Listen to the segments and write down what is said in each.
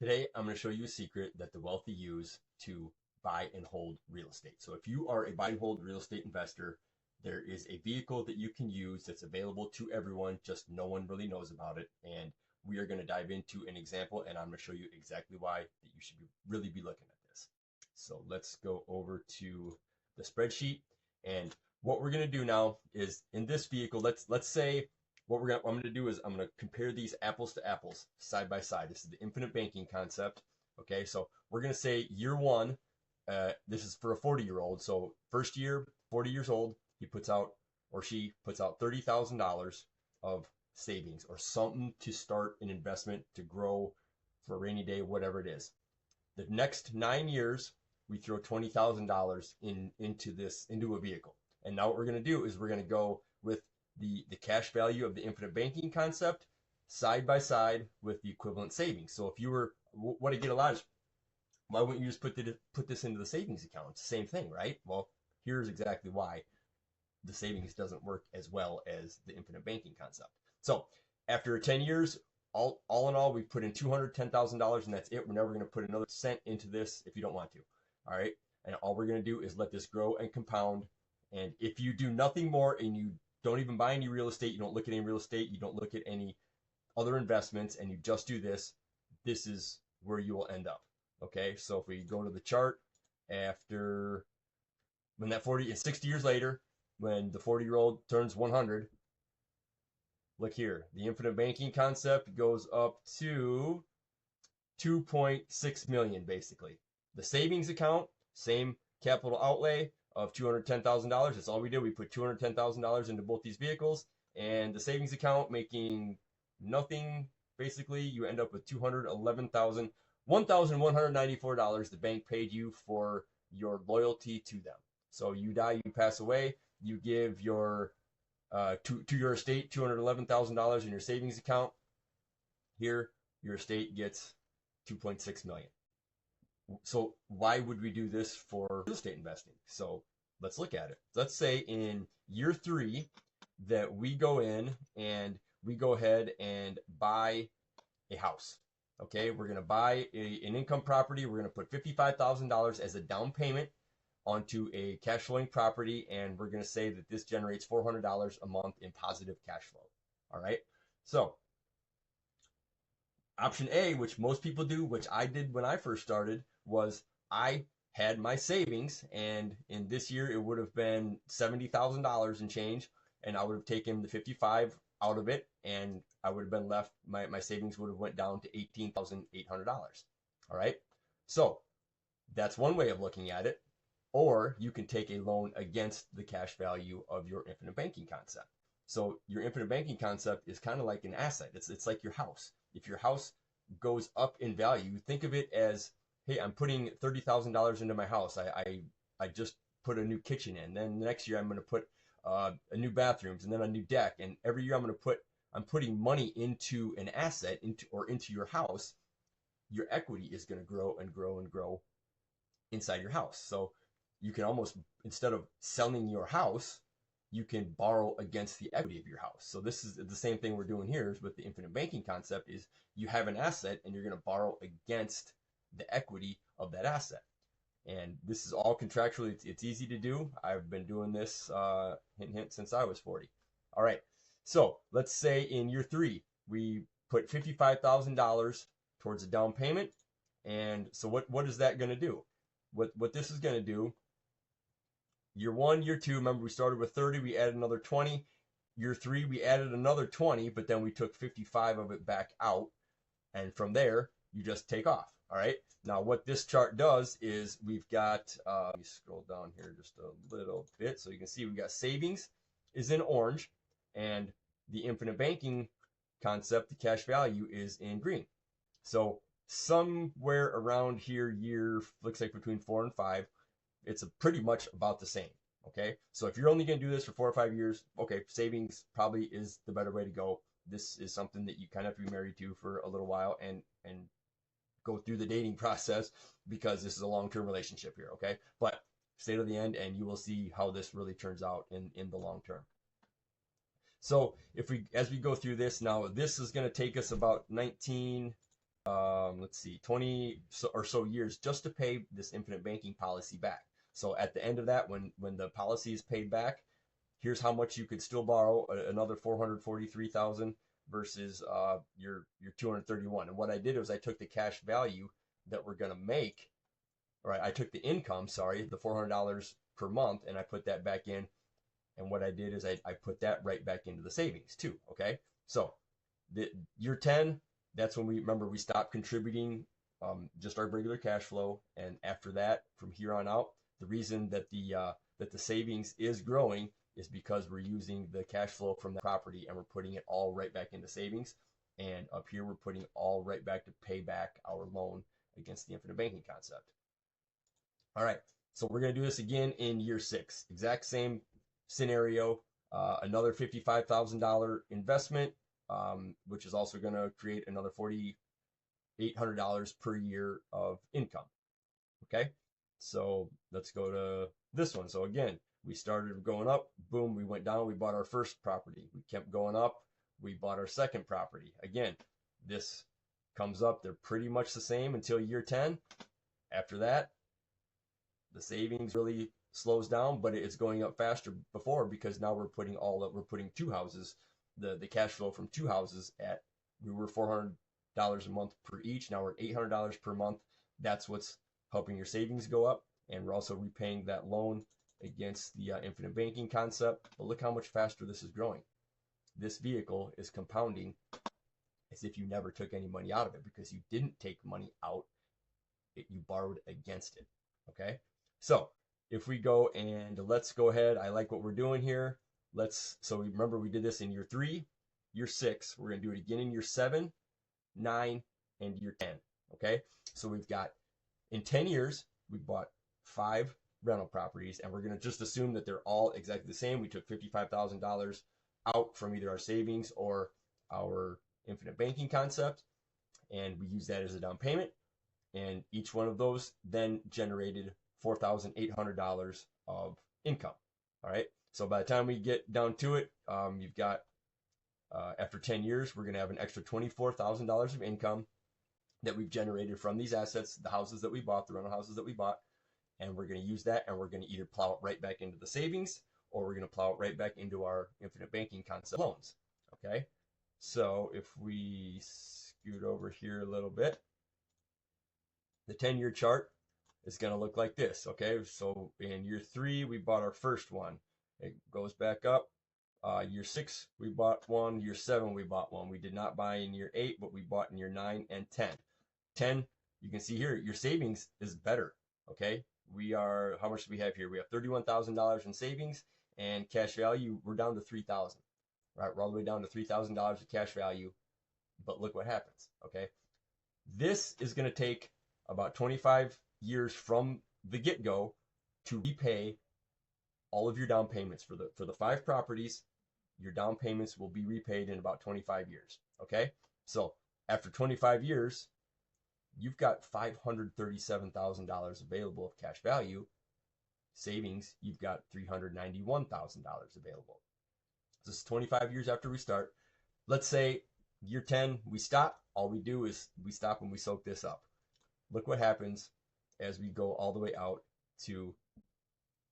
Today, I'm going to show you a secret that the wealthy use to buy and hold real estate. So if you are a buy and hold real estate investor, there is a vehicle that you can use that's available to everyone, just no one really knows about it. And we are going to dive into an example, and I'm going to show you exactly why that you should really be looking at this. So let's go over to the spreadsheet. And what we're going to do now is in this vehicle, let's say what I'm going to do is I'm going to compare these apples to apples, side by side. This is the infinite banking concept. Okay, so we're going to say year one, this is for a 40-year-old. So first year, 40 years old, he puts out or she puts out $30,000 of savings or something to start an investment to grow for a rainy day, whatever it is. The next 9 years, we throw $20,000 into a vehicle. And now what we're going to do is we're going to go with the cash value of the infinite banking concept side by side with the equivalent savings. So if you were, what I get a lot is, why wouldn't you just put this into the savings account? It's the same thing, right? Well, here's exactly why the savings doesn't work as well as the infinite banking concept. So after 10 years, all in all, we put in $210,000 and that's it. We're never going to put another cent into this if you don't want to. All right. And all we're going to do is let this grow and compound. And if you do nothing more and you don't even buy any real estate, you don't look at any real estate, you don't look at any other investments, and you just do this, this is where you will end up. Okay, so if we go to the chart after when that 60 years later, when the 40-year-old turns 100, look here, the infinite banking concept goes up to 2.6 million basically. The savings account, same capital outlay of $210,000. That's all we did. We put $210,000 into both these vehicles, and the savings account making nothing. Basically, you end up with $1,194 the bank paid you for your loyalty to them. So you die, you pass away, you give your to your estate $211,000 in your savings account. Here, your estate gets 2.6 million. So why would we do this for real estate investing? So let's look at it. Let's say in year 3 that we go in and we go ahead and buy a house. Okay, we're going to buy an income property. We're going to put $55,000 as a down payment onto a cash flowing property, and we're going to say that this generates $400 a month in positive cash flow. All right, so option A, which most people do, which I did when I first started, was I had my savings, and in this year it would have been $70,000 and change, and I would have taken the 55 out of it, and I would have been left, my savings would have went down to $18,800. All right, so that's one way of looking at it. Or you can take a loan against the cash value of your infinite banking concept. So your infinite banking concept is kind of like an asset. It's like your house. If your house goes up in value, think of it as, hey, I'm putting $30,000 into my house. I just put a new kitchen in. Then the next year I'm going to put a new bathrooms and then a new deck. And every year I'm putting money into an asset into your house. Your equity is going to grow and grow and grow inside your house. So you can almost, instead of selling your house, you can borrow against the equity of your house. So this is the same thing we're doing here is with the infinite banking concept is you have an asset and you're going to borrow against the equity of that asset. And this is all contractually, it's easy to do. I've been doing this, hint, since I was 40. All right, so let's say in year 3, we put $55,000 towards a down payment. And so what is that going to do? What this is going to do, year 1, year 2, remember we started with 30, we added another 20. Year 3, we added another 20, but then we took 55 of it back out. And from there, you just take off. All right. Now, what this chart does is we've got, let me scroll down here just a little bit so you can see we got savings is in orange and the infinite banking concept, the cash value, is in green. So somewhere around here, year looks like between 4 and 5, it's pretty much about the same. Okay, so if you're only going to do this for 4 or 5 years, okay, savings probably is the better way to go. This is something that you kind of have to be married to for a little while and go through the dating process because this is a long-term relationship here. Okay, but stay to the end and you will see how this really turns out in the long term. So as we go through this now, this is going to take us about 19 let's see, 20 or so years just to pay this infinite banking policy back. So at the end of that, when the policy is paid back, here's how much you could still borrow, another 443,000 versus your 231. And what I did was I took the cash value that we're going to make, right? I took the income, sorry, the $400 per month, and I put that back in. And what I did is I put that right back into the savings too. Okay, so the year 10, that's when we stopped contributing just our regular cash flow, and after that, from here on out, the reason that the savings is growing is because we're using the cash flow from the property and we're putting it all right back into savings. And up here, we're putting all right back to pay back our loan against the infinite banking concept. All right, so we're going to do this again in year 6. Exact same scenario, another $55,000 investment, which is also going to create another $4,800 per year of income. Okay, so let's go to this one. So again, we started going up, boom, we went down, we bought our first property. We kept going up, we bought our second property. Again, this comes up, they're pretty much the same until year 10. After that, the savings really slows down, but it's going up faster before because now we're putting two houses, the cash flow from 2 houses we were $400 a month per each. Now we're $800 per month. That's what's helping your savings go up. And we're also repaying that loan against the infinite banking concept. But look how much faster this is growing. This vehicle is compounding as if you never took any money out of it, because you didn't take money out, you borrowed against it. Okay, so if we go and let's go ahead, I like what we're doing here. So remember we did this in year 3, year 6. We're going to do it again in year 7, 9, and year 10. Okay, so we've got, in 10 years, we bought 5 rental properties, and we're going to just assume that they're all exactly the same. We took $55,000 out from either our savings or our infinite banking concept, and we use that as a down payment. And each one of those then generated $4,800 of income. All right. So by the time we get down to it, you've got, after 10 years, we're going to have an extra $24,000 of income that we've generated from these assets, the houses that we bought, the rental houses that we bought. And we're going to use that, and we're going to either plow it right back into the savings, or we're going to plow it right back into our infinite banking concept loans. Okay. So if we scoot over here a little bit, the 10-year chart is going to look like this. Okay, so in year 3, we bought our first one. It goes back up. Year 6, we bought one. Year 7, we bought one. We did not buy in year 8, but we bought in year 9 and 10. 10, you can see here, your savings is better. Okay, how much do we have here? We have $31,000 in savings, and cash value, we're down to $3,000. Right, we're all the way down to $3,000 of cash value. But look what happens. Okay, this is going to take about 25 years from the get-go to repay all of your down payments for the 5 properties. Your down payments will be repaid in about 25 years. Okay, so after 25 years, you've got $537,000 available of cash value. Savings, you've got $391,000 available. This is 25 years after we start. Let's say year 10, we stop. All we do is we stop and we soak this up. Look what happens as we go all the way out to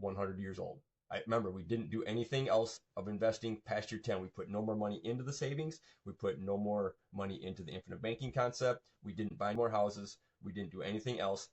100 years old. Remember, we didn't do anything else of investing past year 10. We put no more money into the savings. We put no more money into the infinite banking concept. We didn't buy more houses. We didn't do anything else.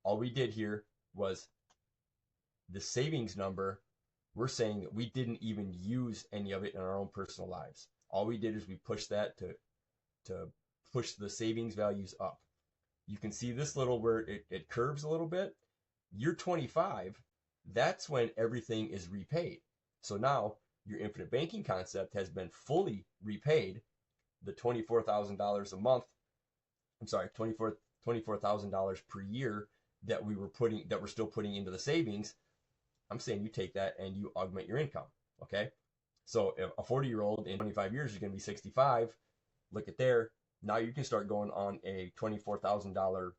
All we did here was the savings number. We're saying that we didn't even use any of it in our own personal lives. All we did is we pushed that to push the savings values up. You can see this little where it curves a little bit. Year 25, that's when everything is repaid. So now your infinite banking concept has been fully repaid. The $24,000 a month, I'm sorry, $24,000 per year that we're still putting into the savings. I'm saying you take that and you augment your income. Okay, so if a 40-year-old in 25 years is going to be 65. Look at there. Now you can start going on a $24,000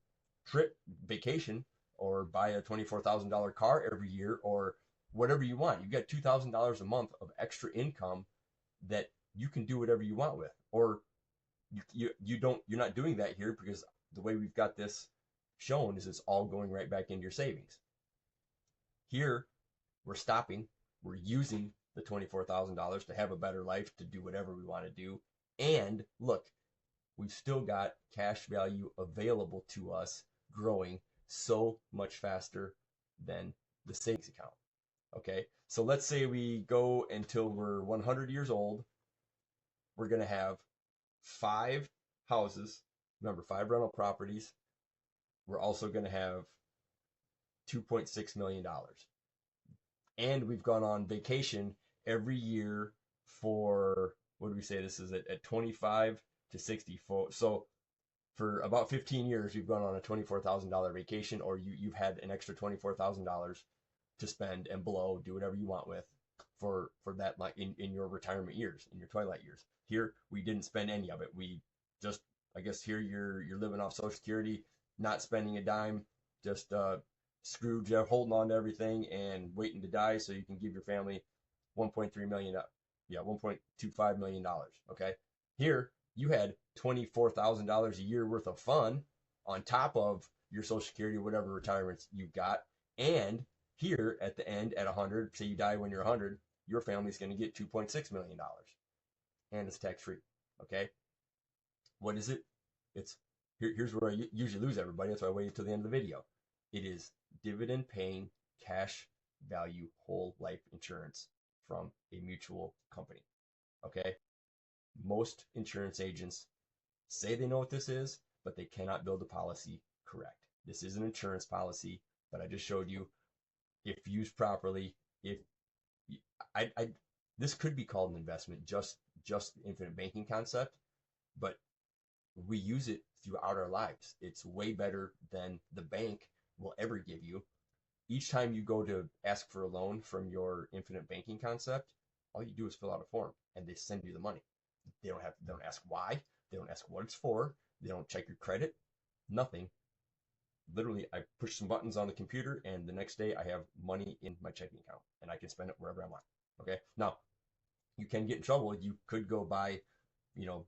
trip, vacation, or buy a $24,000 car every year, or whatever you want. You get $2,000 a month of extra income that you can do whatever you want with. Or you're not doing that here because the way we've got this shown is it's all going right back into your savings. Here, we're stopping, we're using the $24,000 to have a better life, to do whatever we want to do. And look, we've still got cash value available to us growing so much faster than the savings account. Okay, so let's say we go until we're 100 years old. We're going to have 5 houses, remember, 5 rental properties. We're also going to have $2.6 million. And we've gone on vacation every year for, what do we say? This is at 25 to 64. So for about 15 years, we've gone on a $24,000 vacation, or you've had an extra $24,000 to spend and blow, do whatever you want with for that, like in your retirement years, in your twilight years. Here, we didn't spend any of it. We just, I guess here you're living off Social Security, not spending a dime, just Scrooge, holding on to everything and waiting to die so you can give your family 1.3 million, yeah, $1.25 million. Okay, here you had $24,000 a year worth of fun on top of your Social Security, whatever retirements you've got, and here at the end at 100, say you die when you're 100, your family's going to get $2.6 million, and it's tax free. Okay, what is it? It's here's where I usually lose everybody. That's why I waited till the end of the video. It is dividend paying cash value whole life insurance from a mutual company. Okay, most insurance agents say they know what this is, but they cannot build a policy correct. This is an insurance policy, but I just showed you, if used properly, if I this could be called an investment, just the infinite banking concept, but we use it throughout our lives. It's way better than the bank will ever give you. Each time you go to ask for a loan from your infinite banking concept, all you do is fill out a form and they send you the money. They don't ask why, they don't ask what it's for, they don't check your credit, nothing. Literally, I push some buttons on the computer and the next day I have money in my checking account and I can spend it wherever I want. Okay, now you can get in trouble. You could go buy,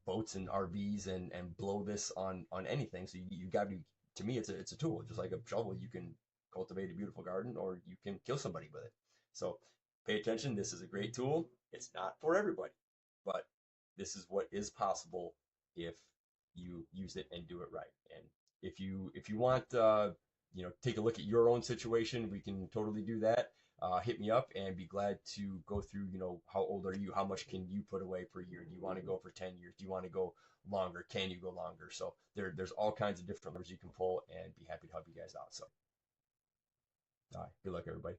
boats and RVs and blow this on anything. So you got to be, to me, it's a tool, just like a shovel. You can cultivate a beautiful garden or you can kill somebody with it. So pay attention. This is a great tool. It's not for everybody, but this is what is possible if you use it and do it right. And if you want, take a look at your own situation, we can totally do that. Hit me up and be glad to go through, how old are you? How much can you put away per year? Do you want to go for 10 years? Do you want to go longer? Can you go longer? So there's all kinds of different levers you can pull, and be happy to help you guys out. So, good luck, everybody.